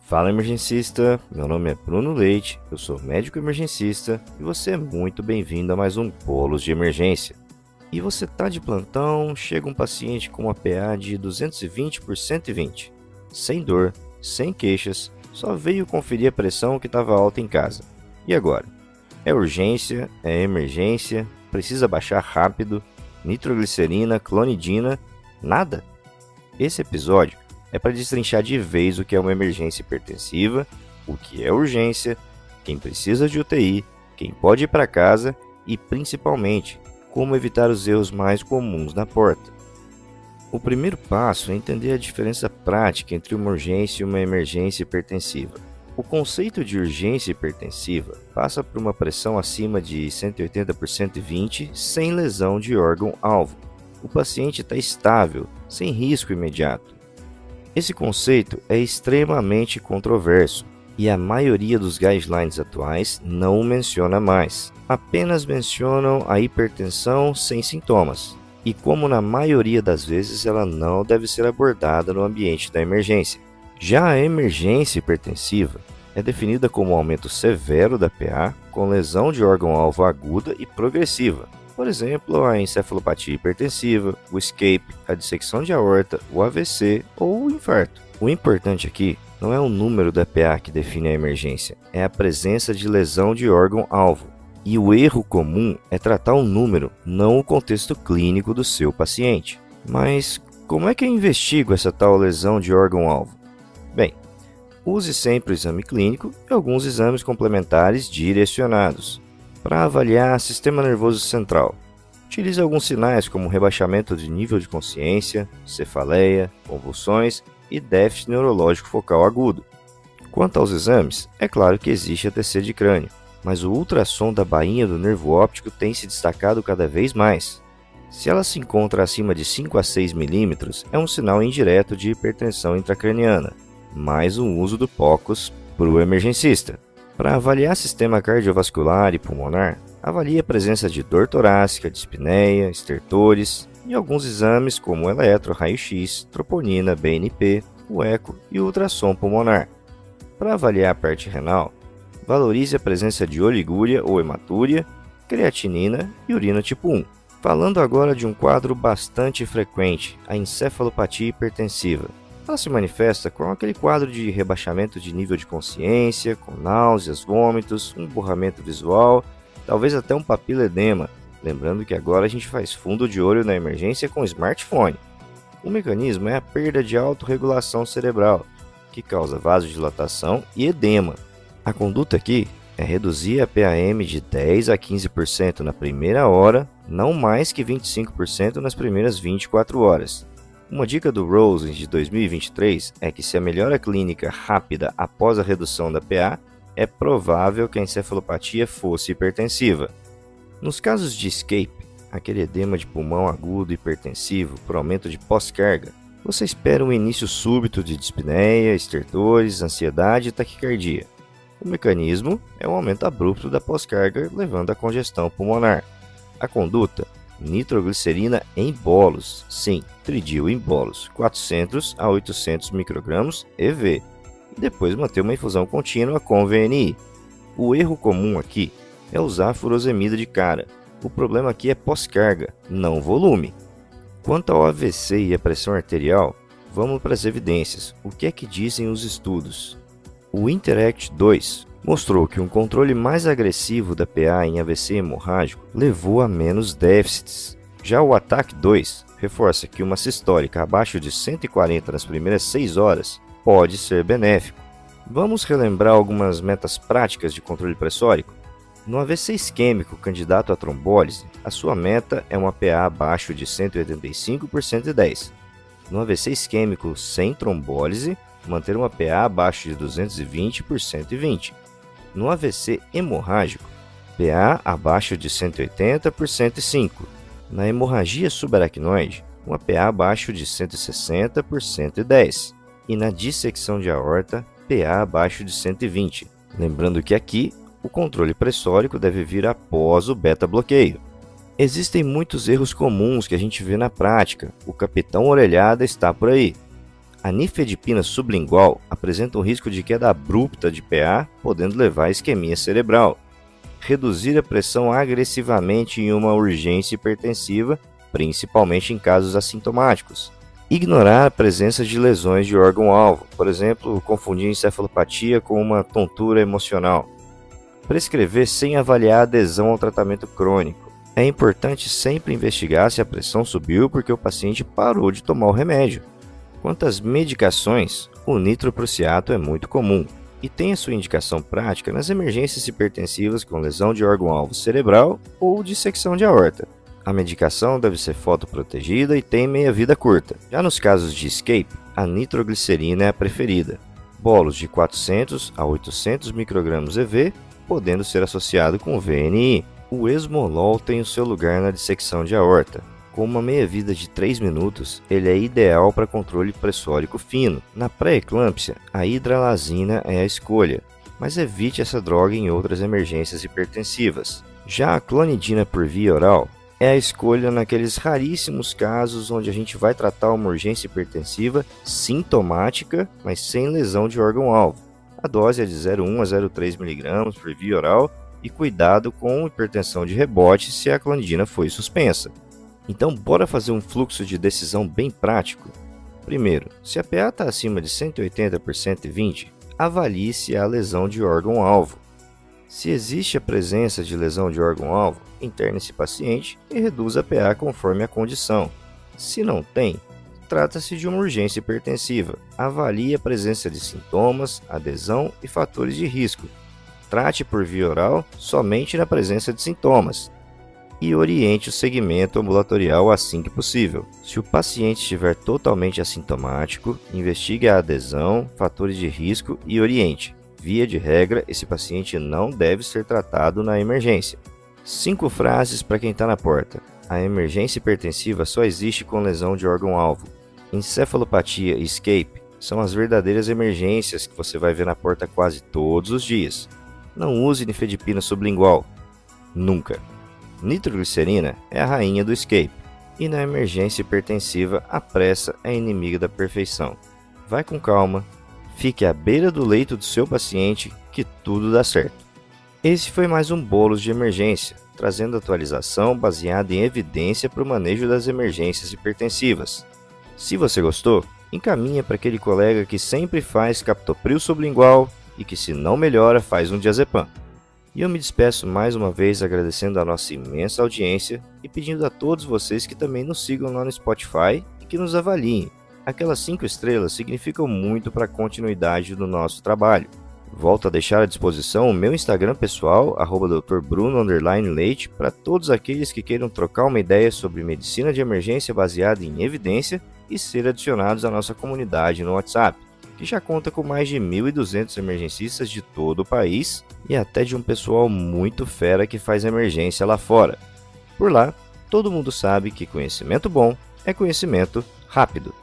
Fala emergencista, meu nome é Bruno Leite, eu sou médico emergencista e você é muito bem-vindo a mais um Bolos de Emergência. E você tá de plantão, chega um paciente com uma PA de 220 por 120, sem dor, sem queixas, só veio conferir a pressão que estava alta em casa. E agora? É urgência, é emergência, precisa baixar rápido, nitroglicerina, clonidina, nada? Esse episódio é para destrinchar de vez o que é uma emergência hipertensiva, o que é urgência, quem precisa de UTI, quem pode ir para casa e, principalmente, como evitar os erros mais comuns na porta. O primeiro passo é entender a diferença prática entre uma urgência e uma emergência hipertensiva. O conceito de urgência hipertensiva passa por uma pressão acima de 180 por 120 sem lesão de órgão-alvo. O paciente está estável, sem risco imediato. Esse conceito é extremamente controverso e a maioria dos guidelines atuais não o menciona mais. Apenas mencionam a hipertensão sem sintomas e como na maioria das vezes ela não deve ser abordada no ambiente da emergência. Já a emergência hipertensiva é definida como um aumento severo da PA com lesão de órgão-alvo aguda e progressiva. Por exemplo, a encefalopatia hipertensiva, o escape, a dissecção de aorta, o AVC ou o infarto. O importante aqui não é o número da PA que define a emergência, é a presença de lesão de órgão-alvo. E o erro comum é tratar o número, não o contexto clínico do seu paciente. Mas como é que eu investigo essa tal lesão de órgão-alvo? Bem, use sempre o exame clínico e alguns exames complementares direcionados. Para avaliar sistema nervoso central, utilize alguns sinais como rebaixamento de nível de consciência, cefaleia, convulsões e déficit neurológico focal agudo. Quanto aos exames, é claro que existe a TC de crânio, mas o ultrassom da bainha do nervo óptico tem se destacado cada vez mais. Se ela se encontra acima de 5 a 6 milímetros, é um sinal indireto de hipertensão intracraniana, mais um uso do POCUS para o emergencista. Para avaliar sistema cardiovascular e pulmonar, avalie a presença de dor torácica, dispneia, estertores e alguns exames como eletro, raio-x, troponina, BNP, o eco e o ultrassom pulmonar. Para avaliar a parte renal, valorize a presença de oligúria ou hematúria, creatinina e urina tipo 1. Falando agora de um quadro bastante frequente, a encefalopatia hipertensiva. Ela se manifesta com aquele quadro de rebaixamento de nível de consciência, com náuseas, vômitos, um borramento visual, talvez até um papiledema. Lembrando que agora a gente faz fundo de olho na emergência com smartphone. O mecanismo é a perda de autorregulação cerebral, que causa vasodilatação e edema. A conduta aqui é reduzir a PAM de 10 a 15% na primeira hora, não mais que 25% nas primeiras 24 horas. Uma dica do Rosens de 2023 é que se a melhora clínica rápida após a redução da PA, é provável que a encefalopatia fosse hipertensiva. Nos casos de escape, aquele edema de pulmão agudo hipertensivo por aumento de pós-carga, você espera um início súbito de dispneia, estertores, ansiedade e taquicardia. O mecanismo é um aumento abrupto da pós-carga, levando à congestão pulmonar. A conduta: nitroglicerina em bolos, sim, tridil em bolos, 400 a 800 microgramas EV, e depois manter uma infusão contínua com VNI. O erro comum aqui é usar furosemida de cara. O problema aqui é pós-carga, não volume. Quanto ao AVC e a pressão arterial, vamos para as evidências. O que é que dizem os estudos? O INTERACT 2 mostrou que um controle mais agressivo da PA em AVC hemorrágico levou a menos déficits. Já o ATTACK 2 reforça que uma sistólica abaixo de 140 nas primeiras 6 horas pode ser benéfico. Vamos relembrar algumas metas práticas de controle pressórico? No AVC isquêmico candidato à trombólise, a sua meta é uma PA abaixo de 185 por 110. No AVC isquêmico sem trombólise, manter uma PA abaixo de 220 por 120. No AVC hemorrágico, PA abaixo de 180 por 105. Na hemorragia subaracnoide, uma PA abaixo de 160 por 110. E na dissecção de aorta, PA abaixo de 120. Lembrando que aqui, o controle pressórico deve vir após o beta-bloqueio. Existem muitos erros comuns que a gente vê na prática. O capitão orelhada está por aí. A nifedipina sublingual apresenta um risco de queda abrupta de PA, podendo levar a isquemia cerebral. Reduzir a pressão agressivamente em uma urgência hipertensiva, principalmente em casos assintomáticos. Ignorar a presença de lesões de órgão-alvo, por exemplo, confundir encefalopatia com uma tontura emocional. Prescrever sem avaliar a adesão ao tratamento crônico. É importante sempre investigar se a pressão subiu porque o paciente parou de tomar o remédio. Quanto às medicações, o nitroprusiato é muito comum e tem a sua indicação prática nas emergências hipertensivas com lesão de órgão-alvo cerebral ou dissecção de aorta. A medicação deve ser fotoprotegida e tem meia-vida curta. Já nos casos de escape, a nitroglicerina é a preferida. Bolos de 400 a 800 microgramas EV, podendo ser associado com o VNI. O esmolol tem o seu lugar na dissecção de aorta. Com uma meia-vida de 3 minutos, ele é ideal para controle pressórico fino. Na pré-eclâmpsia, a hidralazina é a escolha, mas evite essa droga em outras emergências hipertensivas. Já a clonidina por via oral é a escolha naqueles raríssimos casos onde a gente vai tratar uma urgência hipertensiva sintomática, mas sem lesão de órgão-alvo. A dose é de 0,1 a 0,3 mg por via oral e cuidado com hipertensão de rebote se a clonidina foi suspensa. Então, bora fazer um fluxo de decisão bem prático? Primeiro, se a PA está acima de 180 por 120, avalie se há lesão de órgão-alvo. Se existe a presença de lesão de órgão-alvo, interne esse paciente e reduza a PA conforme a condição. Se não tem, trata-se de uma urgência hipertensiva. Avalie a presença de sintomas, adesão e fatores de risco. Trate por via oral somente na presença de sintomas. E oriente o segmento ambulatorial assim que possível. Se o paciente estiver totalmente assintomático, investigue a adesão, fatores de risco e oriente. Via de regra, esse paciente não deve ser tratado na emergência. 5 frases para quem está na porta. A emergência hipertensiva só existe com lesão de órgão-alvo. Encefalopatia e escape são as verdadeiras emergências que você vai ver na porta quase todos os dias. Não use nifedipina sublingual. Nunca. Nitroglicerina é a rainha do escape. E na emergência hipertensiva, a pressa é inimiga da perfeição. Vai com calma, fique à beira do leito do seu paciente que tudo dá certo. Esse foi mais um Bolos de Emergência, trazendo atualização baseada em evidência para o manejo das emergências hipertensivas. Se você gostou, encaminha para aquele colega que sempre faz captopril sublingual e que, se não melhora, faz um diazepam. E eu me despeço mais uma vez agradecendo a nossa imensa audiência e pedindo a todos vocês que também nos sigam lá no Spotify e que nos avaliem. Aquelas 5 estrelas significam muito para a continuidade do nosso trabalho. Volto a deixar à disposição o meu Instagram pessoal, @drbruno_leite, para todos aqueles que queiram trocar uma ideia sobre medicina de emergência baseada em evidência e ser adicionados à nossa comunidade no WhatsApp, que já conta com mais de 1.200 emergencistas de todo o país e até de um pessoal muito fera que faz emergência lá fora. Por lá, todo mundo sabe que conhecimento bom é conhecimento rápido.